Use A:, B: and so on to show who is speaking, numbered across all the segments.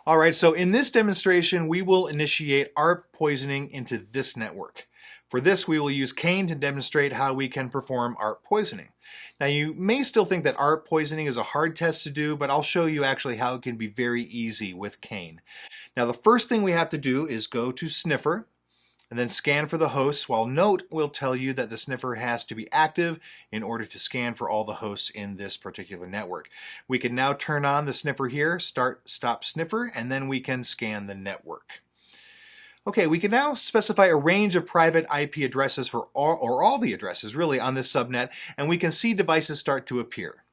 A: All right, so in this demonstration, we will initiate ARP poisoning into this network. For this, we will use Kane to demonstrate how we can perform ARP poisoning. Now, you may still think that ARP poisoning is a hard test to do, but I'll show you actually how it can be very easy with Kane. Now, the first thing we have to do is go to Sniffer and then scan for the hosts, while Note will tell you that the sniffer has to be active in order to scan for all the hosts in this particular network. We can now turn on the sniffer here, stop sniffer, and then we can scan the network. Okay, we can now specify a range of private IP addresses for all the addresses really on this subnet, and we can see devices start to appear.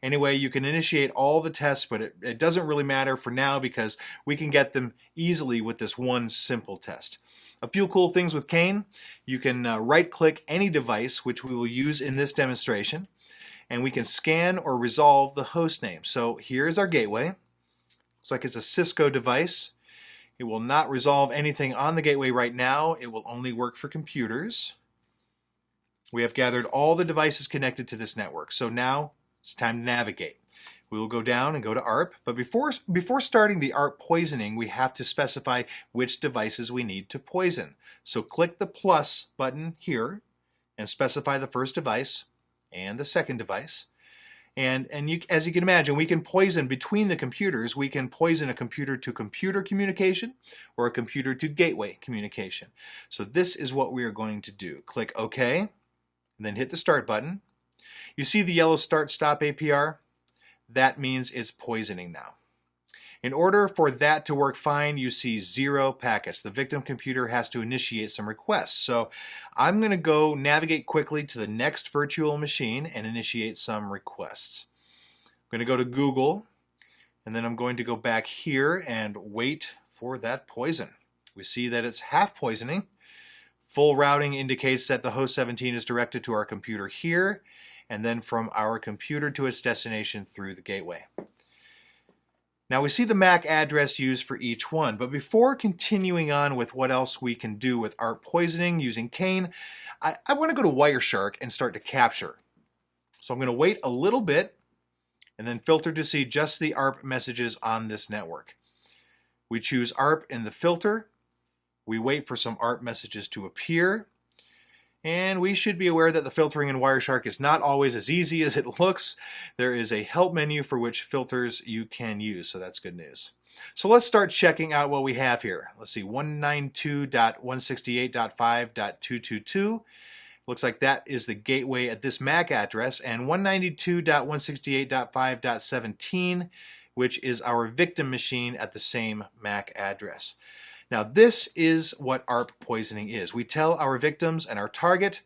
A: Anyway, you can initiate all the tests, but it doesn't really matter for now because we can get them easily with this one simple test. A few cool things with Kane: you can right-click any device, which we will use in this demonstration, and we can scan or resolve the host name. So here's our gateway. Looks like it's a Cisco device. It will not resolve anything on the gateway right now. It will only work for computers. We have gathered all the devices connected to this network. So now it's time to navigate. We will go down and go to ARP, but before starting the ARP poisoning, we have to specify which devices we need to poison. So click the plus button here and specify the first device and the second device. And as you can imagine, we can poison between the computers. We can poison a computer-to-computer communication or a computer-to-gateway communication. So this is what we are going to do. Click OK, and then hit the Start button. You see the yellow Start-Stop APR? That means it's poisoning now. In order for that to work fine, you see 0 packets. The victim computer has to initiate some requests. So I'm going to go navigate quickly to the next virtual machine and initiate some requests. I'm going to go to Google, and then I'm going to go back here and wait for that poison. We see that it's half poisoning. Full routing indicates that the host 17 is directed to our computer here, and then from our computer to its destination through the gateway. Now we see the MAC address used for each one, but before continuing on with what else we can do with ARP poisoning using Kane, I want to go to Wireshark and start to capture. So I'm going to wait a little bit and then filter to see just the ARP messages on this network. We choose ARP in the filter. We wait for some ARP messages to appear. And we should be aware that the filtering in Wireshark is not always as easy as it looks. There is a help menu for which filters you can use, so that's good news. So let's start checking out what we have here. Let's see, 192.168.5.222. Looks like that is the gateway at this MAC address, and 192.168.5.17, which is our victim machine at the same MAC address. Now this is what ARP poisoning is. We tell our victims and our target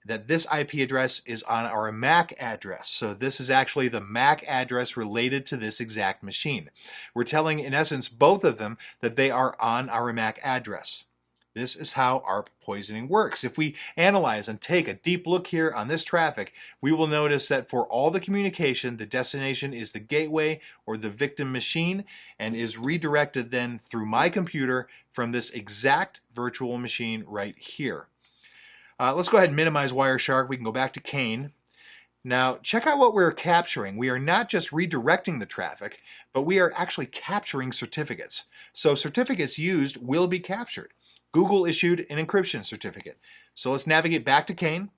A: that this IP address is on our MAC address. So this is actually the MAC address related to this exact machine. We're telling, in essence, both of them that they are on our MAC address. This is how ARP poisoning works. If we analyze and take a deep look here on this traffic, we will notice that for all the communication, the destination is the gateway or the victim machine and is redirected then through my computer from this exact virtual machine right here. Let's go ahead and minimize Wireshark. We can go back to Kane. Now, check out what we're capturing. We are not just redirecting the traffic, but we are actually capturing certificates. So certificates used will be captured. Google issued an encryption certificate. So let's navigate back to Kane.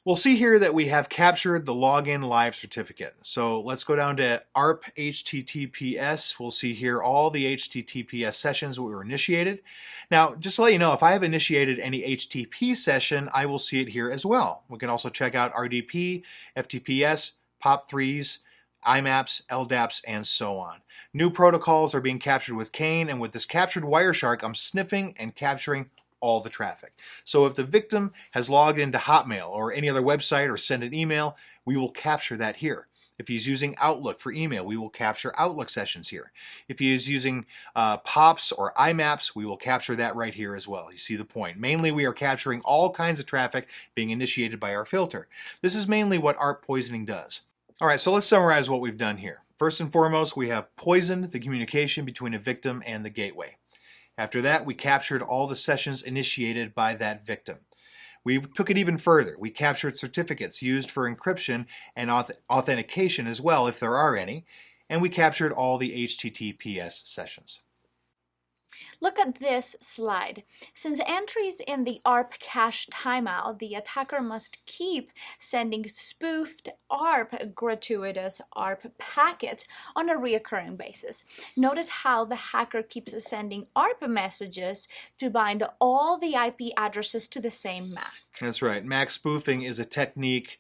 A: We'll see here that we have captured the login live certificate. So let's go down to ARP HTTPS. We'll see here all the HTTPS sessions that were initiated. Now, just to let you know, if I have initiated any HTTP session, I will see it here as well. We can also check out RDP, FTPS, POP3s, IMAPs, LDAPs, and so on. New protocols are being captured with Kane, and with this captured Wireshark, I'm sniffing and capturing all the traffic. So if the victim has logged into Hotmail or any other website or sent an email, we will capture that here. If he's using Outlook for email, we will capture Outlook sessions here. If he is using POPs or IMAPs, we will capture that right here as well. You see the point. Mainly we are capturing all kinds of traffic being initiated by our filter. This is mainly what ARP poisoning does. All right, so let's summarize what we've done here. First and foremost, we have poisoned the communication between a victim and the gateway. After that, we captured all the sessions initiated by that victim. We took it even further. We captured certificates used for encryption and authentication as well, if there are any. and we captured all the HTTPS sessions.
B: Look at this slide. Since entries in the ARP cache timeout, the attacker must keep sending spoofed ARP, gratuitous ARP packets on a recurring basis. Notice how the hacker keeps sending ARP messages to bind all the IP addresses to the same MAC.
A: That's right. MAC spoofing is a technique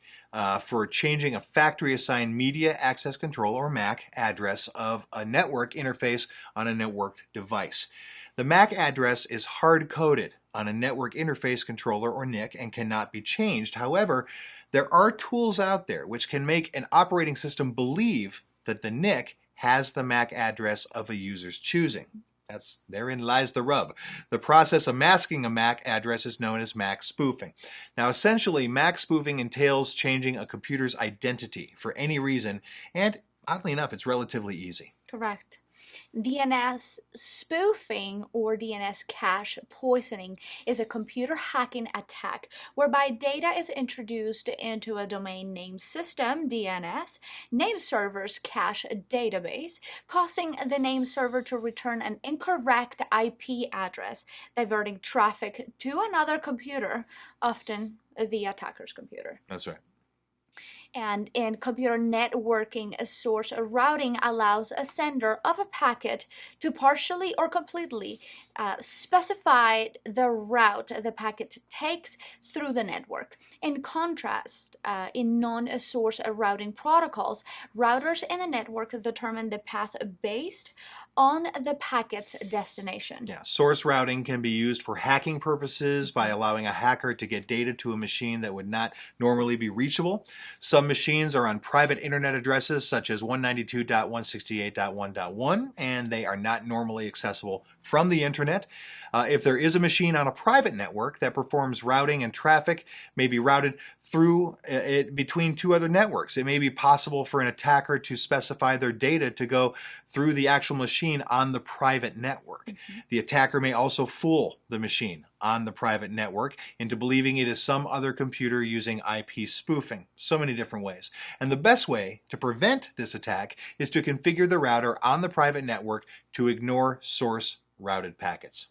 A: for changing a factory-assigned media access control, or MAC, address of a network interface on a networked device. The MAC address is hard-coded on a network interface controller, or NIC, and cannot be changed. However, there are tools out there which can make an operating system believe that the NIC has the MAC address of a user's choosing. Therein lies the rub. The process of masking a MAC address is known as MAC spoofing. Now, essentially, MAC spoofing entails changing a computer's identity for any reason, and oddly enough, it's relatively easy.
B: Correct. DNS spoofing, or DNS cache poisoning, is a computer hacking attack whereby data is introduced into a domain name system, DNS, name server's cache database, causing the name server to return an incorrect IP address, diverting traffic to another computer, often the attacker's computer.
A: That's right.
B: And in computer networking, a source routing allows a sender of a packet to partially or completely specify the route the packet takes through the network. In contrast, in non-source routing protocols, routers in the network determine the path based on the packet's destination.
A: Yeah, source routing can be used for hacking purposes by allowing a hacker to get data to a machine that would not normally be reachable. Some machines are on private internet addresses such as 192.168.1.1, and they are not normally accessible from the internet. If there is a machine on a private network that performs routing and traffic may be routed through between two other networks. It may be possible for an attacker to specify their data to go through the actual machine on the private network. The attacker may also fool the machine on the private network into believing it is some other computer using IP spoofing. So many different ways. And the best way to prevent this attack is to configure the router on the private network to ignore source routed packets.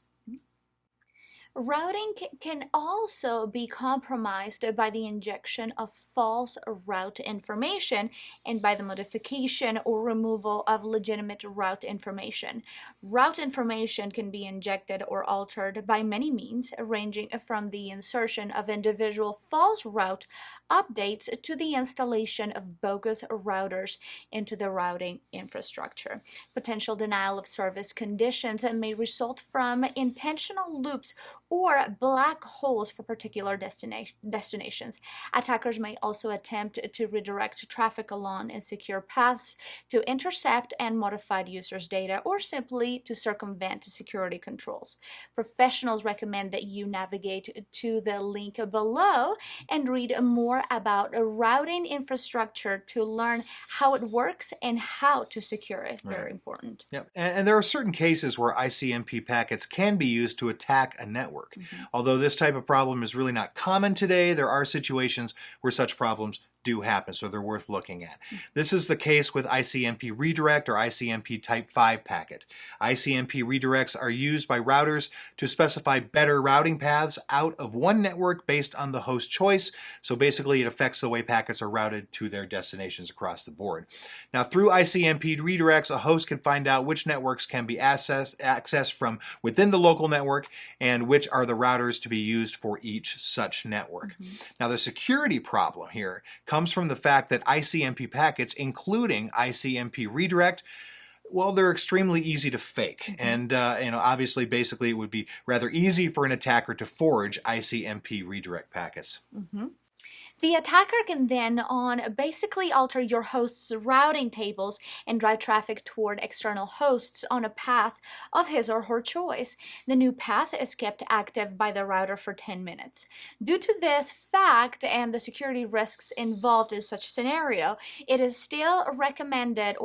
B: Routing can also be compromised by the injection of false route information and by the modification or removal of legitimate route information. Route information can be injected or altered by many means, ranging from the insertion of individual false route updates to the installation of bogus routers into the routing infrastructure. Potential denial of service conditions may result from intentional loops or black holes for particular destinations. Attackers may also attempt to redirect traffic along insecure paths to intercept and modified users' data, or simply to circumvent security controls. Professionals recommend that you navigate to the link below and read more about routing infrastructure to learn how it works and how to secure it.
A: Right.
B: Very important.
A: Yep. And there are certain cases where ICMP packets can be used to attack a network. Although this type of problem is really not common today, there are situations where such problems do happen, so they're worth looking at. This is the case with ICMP redirect or ICMP type 5 packet. ICMP redirects are used by routers to specify better routing paths out of one network based on the host choice. So basically it affects the way packets are routed to their destinations across the board. Now, through ICMP redirects, a host can find out which networks can be accessed from within the local network and which are the routers to be used for each such network. Now, the security problem here comes from the fact that ICMP packets, including ICMP redirect, well, they're extremely easy to fake. And obviously, basically, it would be rather easy for an attacker to forge ICMP redirect packets.
B: The attacker can then basically alter your host's routing tables and drive traffic toward external hosts on a path of his or her choice. The new path is kept active by the router for 10 minutes. Due to this fact and the security risks involved in such scenario, it is still a recommended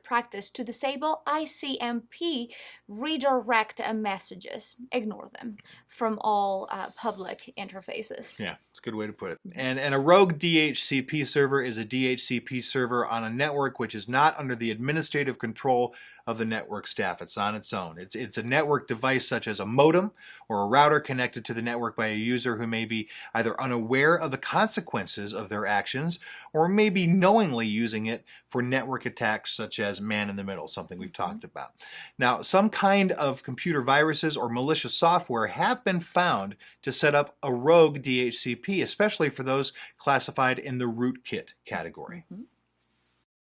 B: practice to disable ICMP redirect messages. Ignore them from all public interfaces.
A: Yeah, it's a good way to put it. And a rogue DHCP server is a DHCP server on a network which is not under the administrative control of the network staff. It's on its own. It's a network device such as a modem or a router connected to the network by a user who may be either unaware of the consequences of their actions or maybe knowingly using it for network attacks such as man-in-the-middle, something we've talked about. Now, some kind of computer viruses or malicious software have been found to set up a rogue DHCP, especially for those classified in the rootkit category.